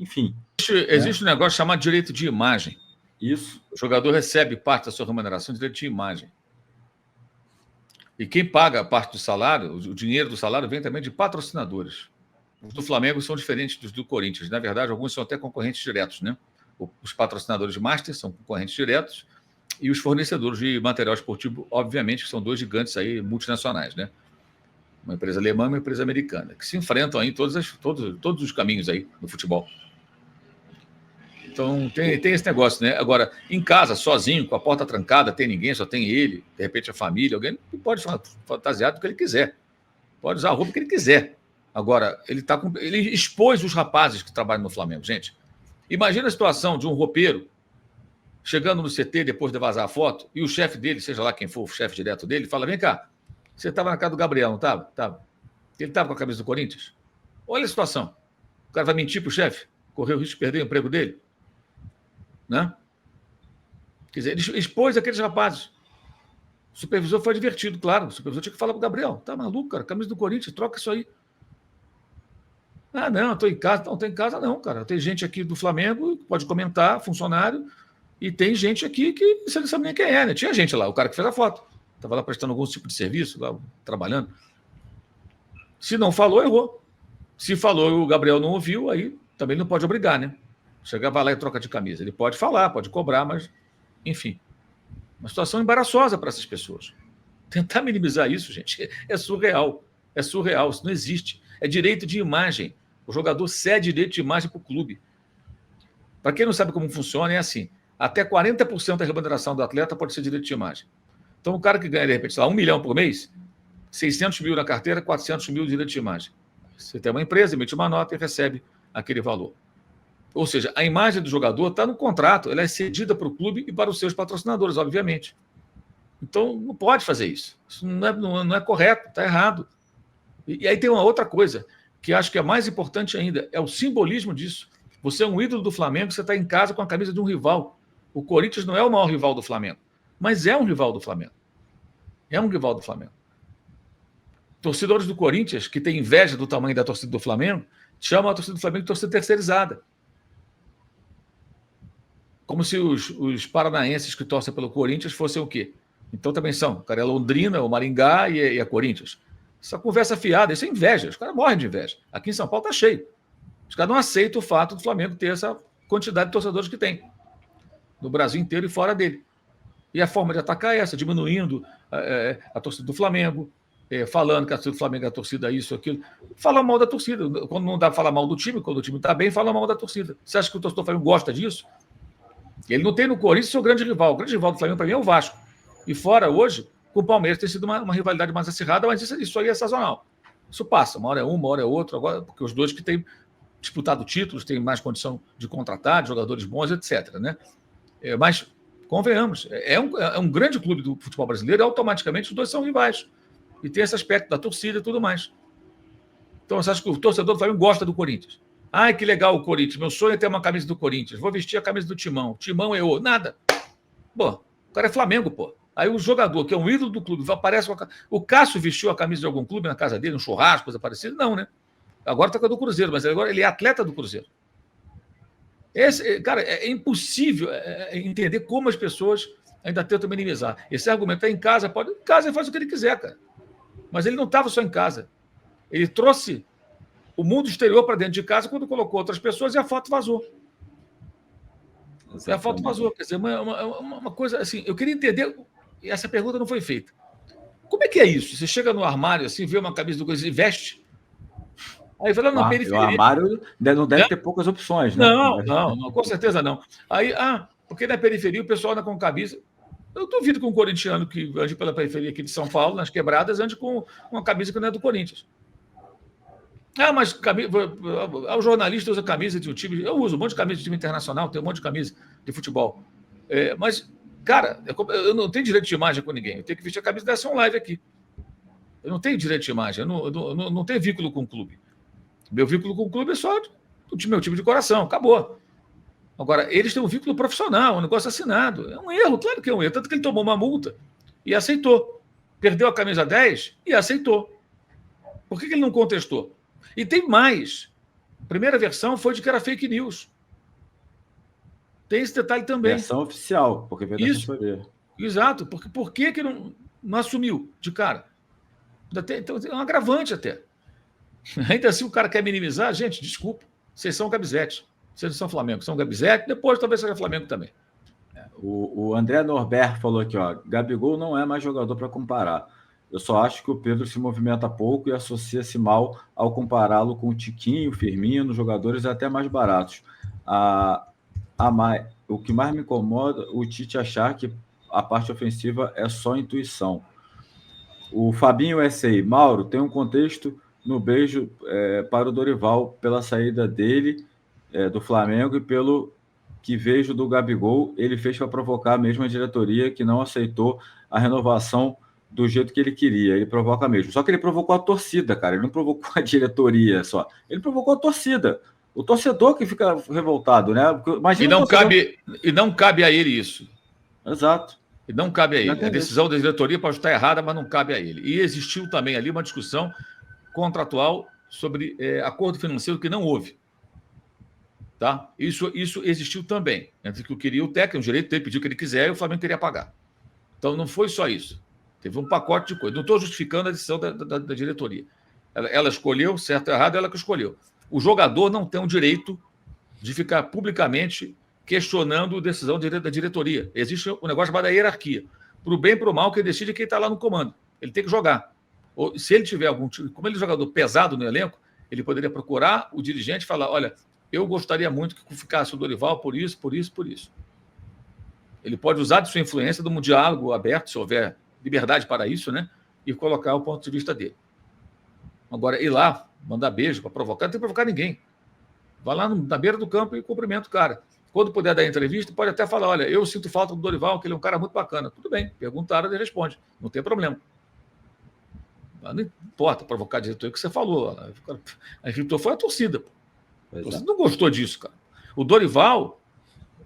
enfim. Existe um negócio chamado direito de imagem. Isso. O jogador recebe parte da sua remuneração de direito de imagem. E quem paga a parte do salário, o dinheiro do salário, vem também de patrocinadores. Os do Flamengo são diferentes dos do Corinthians. Na verdade, alguns são até concorrentes diretos, né? Os patrocinadores de Master são concorrentes diretos e os fornecedores de material esportivo, obviamente, que são dois gigantes aí multinacionais, né? Uma empresa alemã e uma empresa americana, que se enfrentam aí em todos os caminhos aí do futebol. Então, tem esse negócio, né? Agora, em casa, sozinho, com a porta trancada, tem ninguém, só tem ele, de repente a família, alguém pode fantasiar do que ele quiser. Pode usar a roupa que ele quiser. Agora, ele expôs os rapazes que trabalham no Flamengo, gente. Imagina a situação de um roupeiro chegando no CT depois de vazar a foto e o chefe dele, seja lá quem for o chefe direto dele, fala: vem cá, você estava na casa do Gabriel, não estava? Tava. Ele estava com a camisa do Corinthians? Olha a situação. O cara vai mentir para o chefe, correr o risco de perder o emprego dele? Né? Quer dizer, ele expôs aqueles rapazes. O supervisor foi advertido, claro. O supervisor tinha que falar para o Gabriel: tá maluco, cara? Camisa do Corinthians, troca isso aí. Ah, não, estou em casa. Não, estou em casa não, cara. Tem gente aqui do Flamengo que pode comentar, funcionário, e tem gente aqui que você não sabe nem quem é, né? Tinha gente lá, o cara que fez a foto. Estava lá prestando algum tipo de serviço, lá trabalhando. Se não falou, errou. Se falou e o Gabriel não ouviu, aí também não pode obrigar, né? Chegar, vai lá e troca de camisa. Ele pode falar, pode cobrar, mas, enfim. Uma situação embaraçosa para essas pessoas. Tentar minimizar isso, gente, é surreal. É surreal, isso não existe. É direito de imagem. O jogador cede direito de imagem para o clube. Para quem não sabe como funciona, é assim: até 40% da remuneração do atleta pode ser direito de imagem. Então, o cara que ganha, de repente, sei lá, 1 milhão por mês, 600 mil na carteira, 400 mil de direito de imagem. Você tem uma empresa, emite uma nota e recebe aquele valor. Ou seja, a imagem do jogador está no contrato, ela é cedida para o clube e para os seus patrocinadores, obviamente. Então, não pode fazer isso. Isso não é correto, está errado. E aí tem uma outra coisa, que acho que é mais importante ainda, é o simbolismo disso. Você é um ídolo do Flamengo, você está em casa com a camisa de um rival. O Corinthians não é o maior rival do Flamengo, mas é um rival do Flamengo. É um rival do Flamengo. Torcedores do Corinthians, que têm inveja do tamanho da torcida do Flamengo, chamam a torcida do Flamengo de torcida terceirizada. Como se os paranaenses que torcem pelo Corinthians fossem o quê? Então também são. O cara é Londrina, o Maringá e a Corinthians. Essa conversa fiada, isso é inveja. Os caras morrem de inveja. Aqui em São Paulo está cheio. Os caras não aceitam o fato do Flamengo ter essa quantidade de torcedores que tem. No Brasil inteiro e fora dele. E a forma de atacar é essa, diminuindo a torcida do Flamengo, falando que a torcida do Flamengo é a torcida isso, aquilo. Fala mal da torcida. Quando não dá para falar mal do time, quando o time está bem, fala mal da torcida. Você acha que o torcedor do Flamengo gosta disso? Ele não tem no Corinthians seu grande rival. O grande rival do Flamengo, para mim, é o Vasco. E fora, hoje, com o Palmeiras tem sido uma rivalidade mais acirrada, mas isso aí é sazonal. Isso passa. Uma hora é um, uma hora é outro. Agora, porque os dois que têm disputado títulos têm mais condição de contratar, de jogadores bons, etc. Né? Mas, convenhamos, é um grande clube do futebol brasileiro e automaticamente os dois são rivais. E tem esse aspecto da torcida e tudo mais. Então, você acha que o torcedor do Flamengo gosta do Corinthians? Ai, que legal o Corinthians. Meu sonho é ter uma camisa do Corinthians. Vou vestir a camisa do Timão. Timão é o... Nada. Pô, o cara é Flamengo, pô. Aí o jogador, que é um ídolo do clube, aparece com a... O Cássio vestiu a camisa de algum clube na casa dele, um churrasco, coisa parecida? Não, né? Agora está com a do Cruzeiro, mas agora ele é atleta do Cruzeiro. Cara, é impossível entender como as pessoas ainda tentam minimizar. Esse argumento é em casa, pode... Em casa ele faz o que ele quiser, cara. Mas ele não estava só em casa. Ele trouxe o mundo exterior para dentro de casa quando colocou outras pessoas e a foto vazou. Exatamente. E a foto vazou. Quer dizer, uma coisa assim, eu queria entender, e essa pergunta não foi feita. Como é que é isso? Você chega no armário, assim, vê uma camisa do Corinthians e veste? Aí vai lá na periferia. O armário não deve ter poucas opções, né? Não, com certeza não. Aí, porque na periferia o pessoal anda com camisa. Eu duvido que um corintiano que ande pela periferia aqui de São Paulo, nas quebradas, ande com uma camisa que não é do Corinthians. Mas o jornalista usa camisa de um time. Eu uso um monte de camisa de time internacional, tenho um monte de camisa de futebol. Mas, cara, eu não tenho direito de imagem com ninguém. Eu tenho que vestir a camisa dessa live aqui. Eu não tenho direito de imagem, eu não tenho vínculo com o clube. Meu vínculo com o clube é só do meu time de coração, acabou. Agora, eles têm um vínculo profissional, um negócio assinado. É um erro, claro que é um erro. Tanto que ele tomou uma multa e aceitou. Perdeu a camisa 10 e aceitou. Por que ele não contestou? E tem mais. A primeira versão foi de que era fake news. Tem esse detalhe também. Versão oficial, porque veio da assessoria. Exato. Por que não assumiu de cara? Então, é um agravante até. Ainda assim, o cara quer minimizar. Gente, desculpa, vocês são Gabizete. Vocês não são Flamengo, são Gabizete, depois talvez seja Flamengo também. O André Norbert falou aqui, ó, Gabigol não é mais jogador para comparar. Eu só acho que o Pedro se movimenta pouco e associa-se mal ao compará-lo com o Tiquinho, Firmino, jogadores até mais baratos. O que mais me incomoda, o Tite achar que a parte ofensiva é só intuição. O Fabinho S.A. Mauro, tem um contexto no beijo para o Dorival pela saída dele do Flamengo e pelo que vejo do Gabigol, ele fez para provocar a mesma diretoria que não aceitou a renovação do jeito que ele queria. Ele provoca mesmo. Só que ele provocou a torcida, cara. Ele não provocou a diretoria só. Ele provocou a torcida. O torcedor que fica revoltado, né? Imagina e não cabe a ele isso. Exato. E não cabe a ele. A decisão da diretoria pode estar errada, mas não cabe a ele. E existiu também ali uma discussão contratual sobre acordo financeiro que não houve. Tá? Isso existiu também. Entre o que queria o técnico, o direito dele pediu o que ele quiser e o Flamengo queria pagar. Então não foi só isso. Teve um pacote de coisas. Não estou justificando a decisão da diretoria. Ela escolheu, certo ou errado, ela que escolheu. O jogador não tem o direito de ficar publicamente questionando a decisão da diretoria. Existe um negócio chamado hierarquia. Para o bem e para o mal, quem decide é quem está lá no comando. Ele tem que jogar. Ou, se ele tiver algum tipo, como ele é um jogador pesado no elenco, ele poderia procurar o dirigente e falar: olha, eu gostaria muito que ficasse o Dorival por isso, por isso, por isso. Ele pode usar de sua influência de um diálogo aberto, se houver liberdade para isso, né? E colocar o ponto de vista dele. Agora, ir lá, mandar beijo para provocar, não tem que provocar ninguém. Vai lá na beira do campo e cumprimenta o cara. Quando puder dar entrevista, pode até falar: olha, eu sinto falta do Dorival, que ele é um cara muito bacana. Tudo bem, perguntaram, ele responde. Não tem problema. Mas não importa provocar a diretoria, que você falou. A diretoria foi a torcida. Você não gostou disso, cara. O Dorival,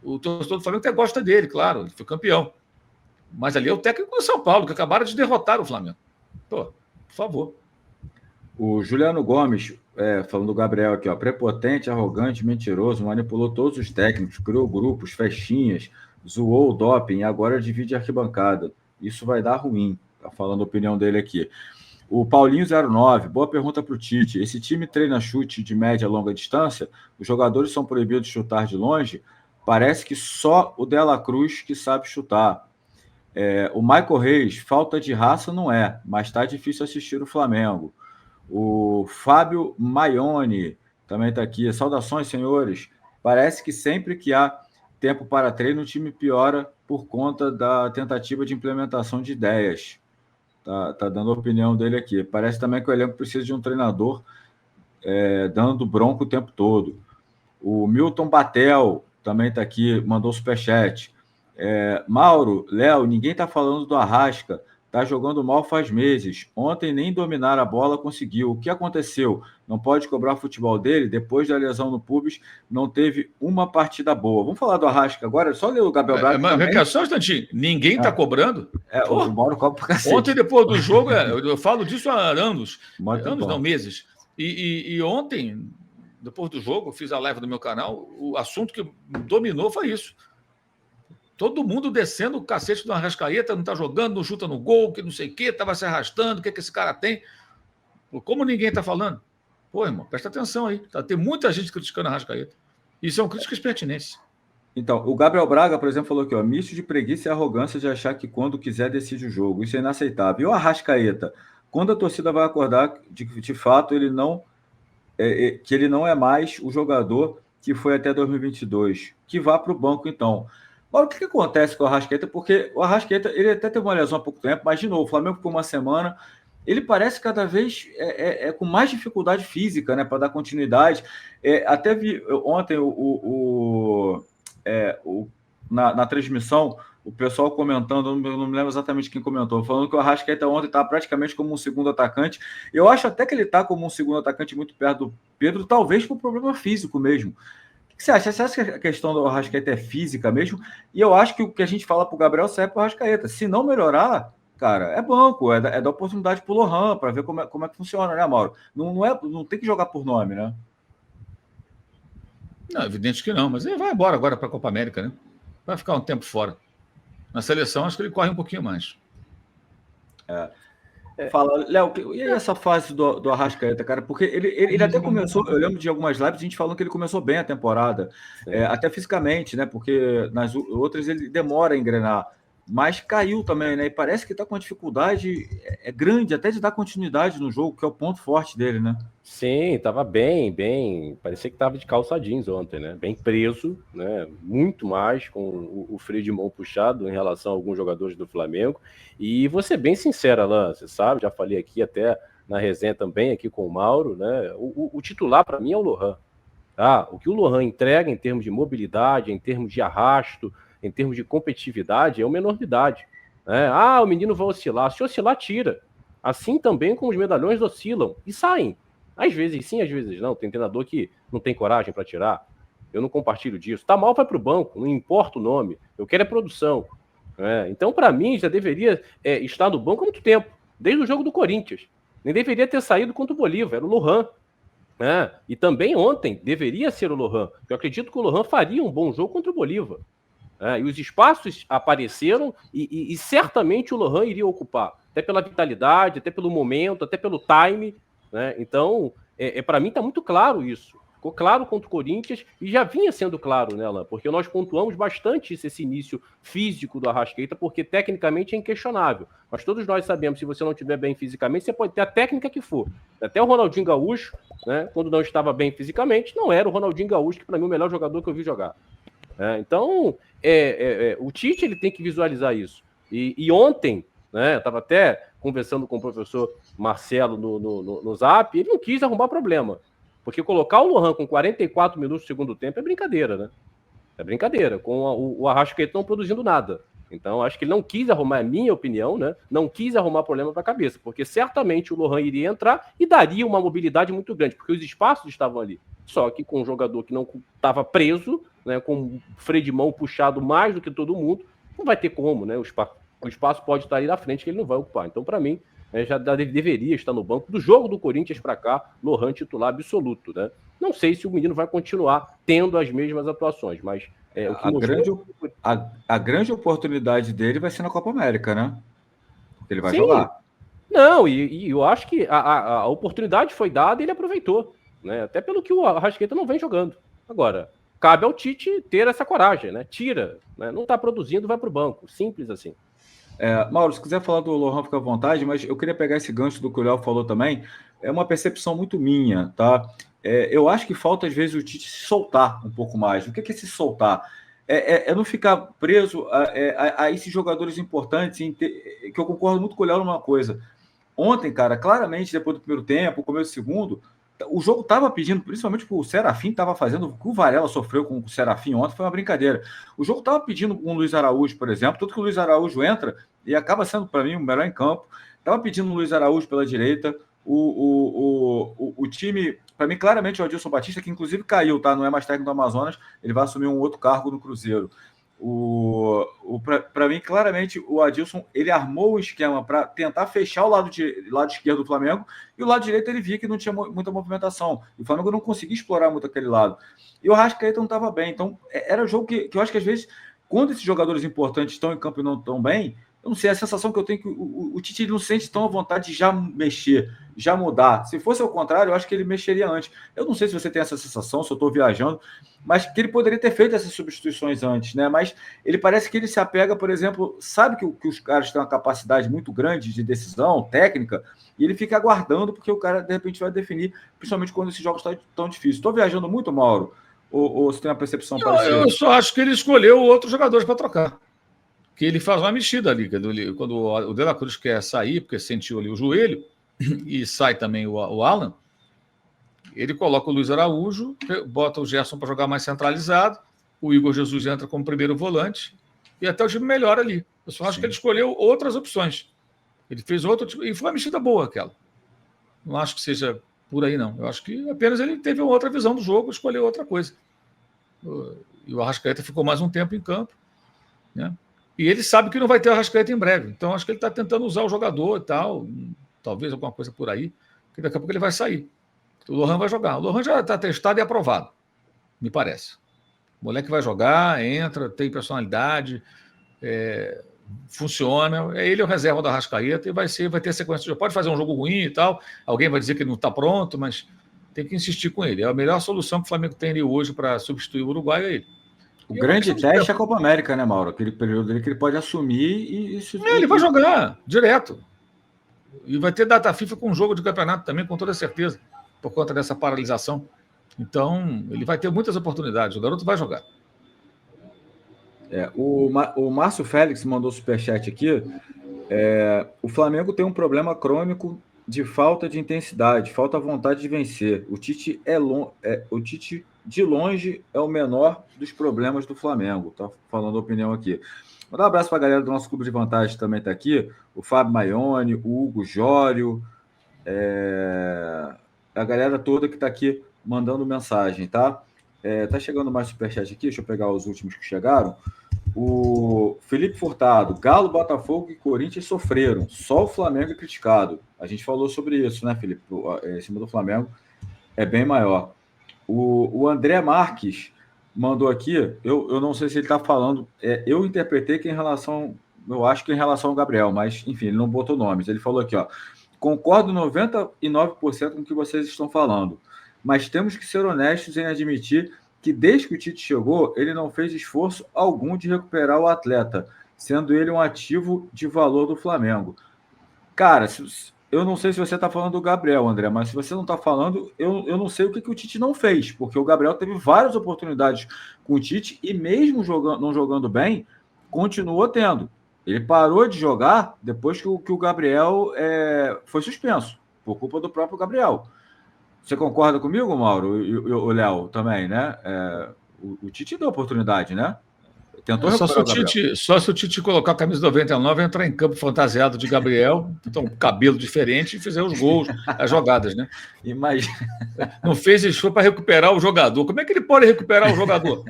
o torcedor do Flamengo até gosta dele, claro, ele foi campeão. Mas ali é o técnico do São Paulo, que acabaram de derrotar o Flamengo. Pô, por favor. O Juliano Gomes, falando do Gabriel aqui, ó, prepotente, arrogante, mentiroso, manipulou todos os técnicos, criou grupos, festinhas, zoou o doping e agora divide a arquibancada. Isso vai dar ruim. Tá falando a opinião dele aqui. O Paulinho 09, boa pergunta para o Tite. Esse time treina chute de média e longa distância? Os jogadores são proibidos de chutar de longe? Parece que só o Dela Cruz que sabe chutar. O Michael Reis, falta de raça não é, mas está difícil assistir o Flamengo. O Fábio Maione também está aqui. Saudações, senhores. Parece que sempre que há tempo para treino, o time piora por conta da tentativa de implementação de ideias. Tá dando a opinião dele aqui. Parece também que o elenco precisa de um treinador dando bronco o tempo todo. O Milton Batel também está aqui, mandou superchat. Mauro, Léo, ninguém está falando do Arrasca. Está jogando mal faz meses. Ontem nem dominar a bola conseguiu. O que aconteceu? Não pode cobrar o futebol dele? Depois da lesão no pubis, não teve uma partida boa. Vamos falar do Arrasca agora? Só ler o Gabriel Braga também. Só um instantinho. Ninguém está cobrando? O Mauro cobra pra cacete. Ontem, depois do jogo, eu falo disso há anos. Não, meses. E ontem, depois do jogo, eu fiz a live no meu canal, o assunto que dominou foi isso. Todo mundo descendo o cacete do Arrascaeta, não está jogando, não chuta no gol, que não sei o quê, estava se arrastando, o que esse cara tem? Como ninguém está falando? Pô, irmão, presta atenção aí. Tem muita gente criticando o Arrascaeta. Isso é um críticas pertinentes. Então, o Gabriel Braga, por exemplo, falou aqui, ó, misto de preguiça e arrogância de achar que quando quiser decide o jogo. Isso é inaceitável. E o Arrascaeta, quando a torcida vai acordar de fato ele não é mais o jogador que foi até 2022, que vá para o banco então. Agora, o que acontece com o Arrascaeta? Porque o Arrascaeta, ele até teve uma lesão há pouco tempo, mas, de novo, o Flamengo por uma semana, ele parece cada vez com mais dificuldade física, né, para dar continuidade. Até vi ontem na transmissão, o pessoal comentando, não me lembro exatamente quem comentou, falando que o Arrascaeta ontem está praticamente como um segundo atacante. Eu acho até que ele está como um segundo atacante muito perto do Pedro, talvez por problema físico mesmo. O que você acha? Você acha que a questão do Arrascaeta é física mesmo? E eu acho que o que a gente fala para o Gabriel serve para o Arrascaeta. Se não melhorar, cara, é banco, é dar oportunidade para o Lohan, para ver como é que funciona, né, Mauro? Não tem que jogar por nome, né? Não, evidente que não, mas ele vai embora agora para a Copa América, né? Vai ficar um tempo fora. Na seleção, acho que ele corre um pouquinho mais. Fala, Léo, e aí essa fase do Arrascaeta, cara? Porque ele até começou, eu lembro de algumas lives, a gente falando que ele começou bem a temporada, até fisicamente, né? Porque nas outras ele demora a engrenar, mas caiu também, né? E parece que tá com uma dificuldade grande até de dar continuidade no jogo, que é o ponto forte dele, né? Sim, tava bem, parecia que tava de calça jeans ontem, né? Bem preso, né? Muito mais com o freio de mão puxado em relação a alguns jogadores do Flamengo. E vou ser bem sincero, Alan, você sabe, já falei aqui até na resenha também aqui com o Mauro, né? O titular para mim é o Lohan. Tá? O que o Lohan entrega em termos de mobilidade, em termos de arrasto, em termos de competitividade, é uma enormidade. Né? O menino vai oscilar. Se oscilar, tira. Assim também como os medalhões oscilam e saem. Às vezes sim, às vezes não. Tem treinador que não tem coragem para tirar. Eu não compartilho disso. Tá mal, vai para o banco. Não importa o nome. Eu quero é produção. Então, para mim, já deveria estar no banco há muito tempo. Desde o jogo do Corinthians. Nem deveria ter saído contra o Bolívar. Era o Lohan. E também ontem deveria ser o Lohan. Eu acredito que o Lohan faria um bom jogo contra o Bolívar. E os espaços apareceram e certamente o Lohan iria ocupar. Até pela vitalidade, até pelo momento, até pelo time. Então, para mim está muito claro isso. Ficou claro contra o Corinthians e já vinha sendo claro, né, Alan? Porque nós pontuamos bastante esse início físico do Arrascaeta, porque tecnicamente é inquestionável. Mas todos nós sabemos, se você não estiver bem fisicamente, você pode ter a técnica que for. Até o Ronaldinho Gaúcho, né, quando não estava bem fisicamente, não era o Ronaldinho Gaúcho, que para mim é o melhor jogador que eu vi jogar. Então, o Tite ele tem que visualizar isso. E ontem, né, eu estava até conversando com o professor Marcelo no Zap, ele não quis arrumar problema. Porque colocar o Lohan com 44 minutos do segundo tempo é brincadeira, né? É brincadeira, com o Arrascaeta não produzindo nada. Então, acho que ele não quis arrumar, é minha opinião, né? Não quis arrumar problema para a cabeça, porque certamente o Lohan iria entrar e daria uma mobilidade muito grande, porque os espaços estavam ali. Só que com um jogador que não estava preso, né, com o freio de mão puxado mais do que todo mundo, não vai ter como, né? O espaço pode estar ali na frente que ele não vai ocupar. Então, para mim, já deveria estar no banco. Do jogo do Corinthians para cá, Lohan titular absoluto, né? Não sei se o menino vai continuar tendo as mesmas atuações, mas o que mostrou... a grande oportunidade dele vai ser na Copa América, né? Porque ele vai jogar. Não, e eu acho que a oportunidade foi dada e ele aproveitou, né? Até pelo que o Arrascaeta não vem jogando. Agora, cabe ao Tite ter essa coragem, né? Tira, né? Não está produzindo, vai para o banco. Simples assim. Mauro, se quiser falar do Lohan, fica à vontade, mas eu queria pegar esse gancho do que o Léo falou também. É uma percepção muito minha, tá? Eu acho que falta, às vezes, o Tite se soltar um pouco mais. O que é se soltar? É não ficar preso a esses jogadores importantes, que eu concordo muito com o Léo numa coisa. Ontem, cara, claramente, depois do primeiro tempo, começo do segundo, o jogo estava pedindo, principalmente o Serafim estava fazendo, o que o Varela sofreu com o Serafim ontem foi uma brincadeira. O jogo estava pedindo com o Luiz Araújo, por exemplo, tanto que o Luiz Araújo entra e acaba sendo, para mim, o melhor em campo. Estava pedindo o Luiz Araújo pela direita. O time, para mim, claramente, o Adilson Batista, que inclusive caiu, tá? Não é mais técnico do Amazonas, ele vai assumir um outro cargo no Cruzeiro. Para mim, claramente, o Adilson ele armou o esquema para tentar fechar o lado esquerdo do Flamengo e o lado direito ele via que não tinha muita movimentação. E o Flamengo não conseguia explorar muito aquele lado. E o Arrascaeta não estava bem. Então, era um jogo que eu acho que às vezes, quando esses jogadores importantes estão em campo e não estão bem, eu não sei, a sensação que eu tenho é que o Tite não sente tão à vontade de já mexer, já mudar. Se fosse ao contrário, eu acho que ele mexeria antes. Eu não sei se você tem essa sensação, se eu estou viajando, mas que ele poderia ter feito essas substituições antes, né? Mas ele parece que ele se apega, por exemplo, sabe que os caras têm uma capacidade muito grande de decisão, técnica, e ele fica aguardando porque o cara, de repente, vai definir, principalmente quando esses jogos estão tão difíceis. Estou viajando muito, Mauro? Ou você tem uma percepção parecida? Eu só acho que ele escolheu outros jogadores para trocar. Que ele faz uma mexida ali, quando o De La Cruz quer sair, porque sentiu ali o joelho, e sai também o Alan, ele coloca o Luiz Araújo, bota o Gerson para jogar mais centralizado, o Igor Jesus entra como primeiro volante, e até o time melhora ali. Eu só acho que ele escolheu outras opções. Ele fez outro tipo, e foi uma mexida boa aquela. Não acho que seja por aí, não. Eu acho que apenas ele teve uma outra visão do jogo, escolheu outra coisa. E o Arrascaeta ficou mais um tempo em campo, né? E ele sabe que não vai ter o Arrascaeta em breve. Então, acho que ele está tentando usar o jogador e tal. Talvez alguma coisa por aí. Que daqui a pouco ele vai sair. O Lohan vai jogar. O Lohan já está testado e aprovado. Me parece. O moleque vai jogar, entra, tem personalidade, funciona. Ele é o reserva da Arrascaeta e vai ter sequência. Pode fazer um jogo ruim e tal, alguém vai dizer que não está pronto, mas tem que insistir com ele. É a melhor solução que o Flamengo tem ali hoje para substituir o Uruguai, é ele. O grande teste é a Copa América, né, Mauro? Aquele período ali que ele pode assumir ele vai jogar direto. E vai ter data FIFA com um jogo de campeonato também, com toda certeza, por conta dessa paralisação. Então, ele vai ter muitas oportunidades. O garoto vai jogar. O Márcio Félix mandou superchat aqui. O Flamengo tem um problema crônico de falta de intensidade, falta vontade de vencer. O Tite de longe é o menor dos problemas do Flamengo. Tá falando a opinião aqui. Mandar um abraço para a galera do nosso clube de vantagem, também está aqui. O Fábio Maione, o Hugo Jório, a galera toda que está aqui mandando mensagem, tá? Tá chegando mais superchat aqui, deixa eu pegar os últimos que chegaram. O Felipe Furtado, Galo, Botafogo e Corinthians sofreram, só o Flamengo é criticado. A gente falou sobre isso, né, Felipe? Em cima do Flamengo é bem maior. O André Marques mandou aqui, eu não sei se ele está falando, eu interpretei que eu acho que em relação ao Gabriel, mas enfim, ele não botou nomes. Ele falou aqui, ó, concordo 99% com o que vocês estão falando, mas temos que ser honestos em admitir que desde que o Tite chegou, ele não fez esforço algum de recuperar o atleta, sendo ele um ativo de valor do Flamengo. Cara, eu não sei se você está falando do Gabriel, André, mas se você não está falando, eu não sei o que o Tite não fez, porque o Gabriel teve várias oportunidades com o Tite e mesmo não jogando bem, continuou tendo. Ele parou de jogar depois que o Gabriel foi suspenso, por culpa do próprio Gabriel. Você concorda comigo, Mauro? E o Léo também, né? O Tite deu oportunidade, né? Tentou só se o Tite colocar a camisa 99 e entrar em campo fantasiado de Gabriel, então cabelo diferente e fizer os gols, as jogadas, né? Imagina. Não fez esforço para recuperar o jogador. Como é que ele pode recuperar o jogador?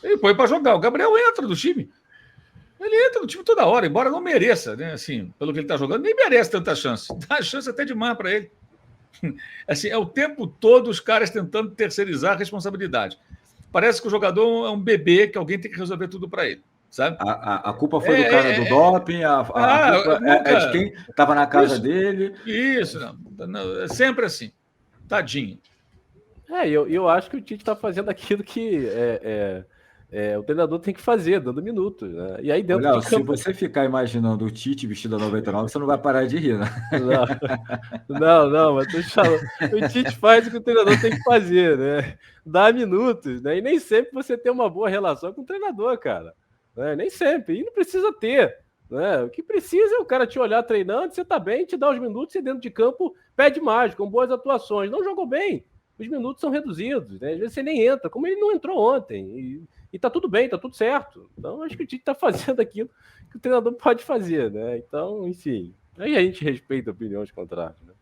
Ele põe para jogar. O Gabriel entra no time. Ele entra no time toda hora, embora não mereça, né? Assim, pelo que ele está jogando, nem merece tanta chance. Dá chance até demais para ele. Assim, é o tempo todo os caras tentando terceirizar a responsabilidade. Parece que o jogador é um bebê que alguém tem que resolver tudo para ele, sabe? A culpa foi do cara do doping, a culpa é de quem estava na casa dele. Isso, não, é sempre assim. Tadinho. Eu acho que o Tite está fazendo aquilo que o treinador tem que fazer, dando minutos, né? E aí dentro de campo... Se você ficar imaginando o Tite vestido a 99, você não vai parar de rir, né? Não, mas tô te falando. O Tite faz o que o treinador tem que fazer, né? Dá minutos, né? E nem sempre você tem uma boa relação com o treinador, cara. Né? Nem sempre. E não precisa ter. Né? O que precisa é o cara te olhar treinando, você tá bem, te dá os minutos e dentro de campo pede mais, com boas atuações. Não jogou bem. Os minutos são reduzidos, né? Às vezes você nem entra, como ele não entrou ontem. E tá tudo bem, tá tudo certo. Então, acho que o Tite tá fazendo aquilo que o treinador pode fazer, né? Então, enfim. Aí a gente respeita opiniões contrárias, né?